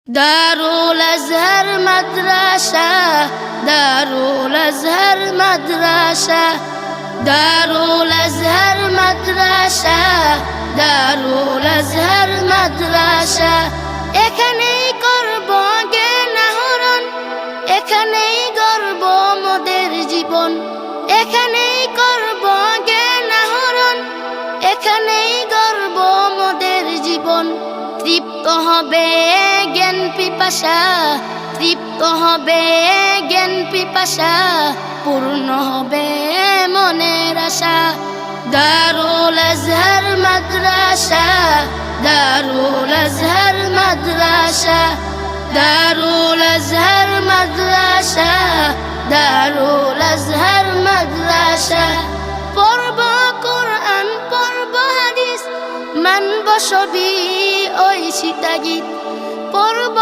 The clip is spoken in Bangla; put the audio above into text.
দারুল আজহার মাদ্রাসা, দারুল আজহার মাদ্রাসা, দারুল আজহার মাদ্রাসা, দারুল আজহার মাদ্রাসা। এখানেই করব জ্ঞান আহরণ, এখানেই গর্ব মোদের জীবন। এখানেই করব জ্ঞান আহরণ, এখানেই গর্ব মোদের জীবন। তৃপ্ত হবে জ্ঞান পিপাসা, তৃপ্ত হবে জ্ঞান পিপাসা, পূর্ণ হবে মনের আশা। দারুল আজহার মাদ্রাসা, দারুল আজহার মাদ্রাসা, দারুল আজহার মাদ্রাসা, দারুল আজহার মাদ্রাসা। পড়ব কোরআন, পড়ব হাদিস, মানব সবই ঐশিতা গীত। পড়ব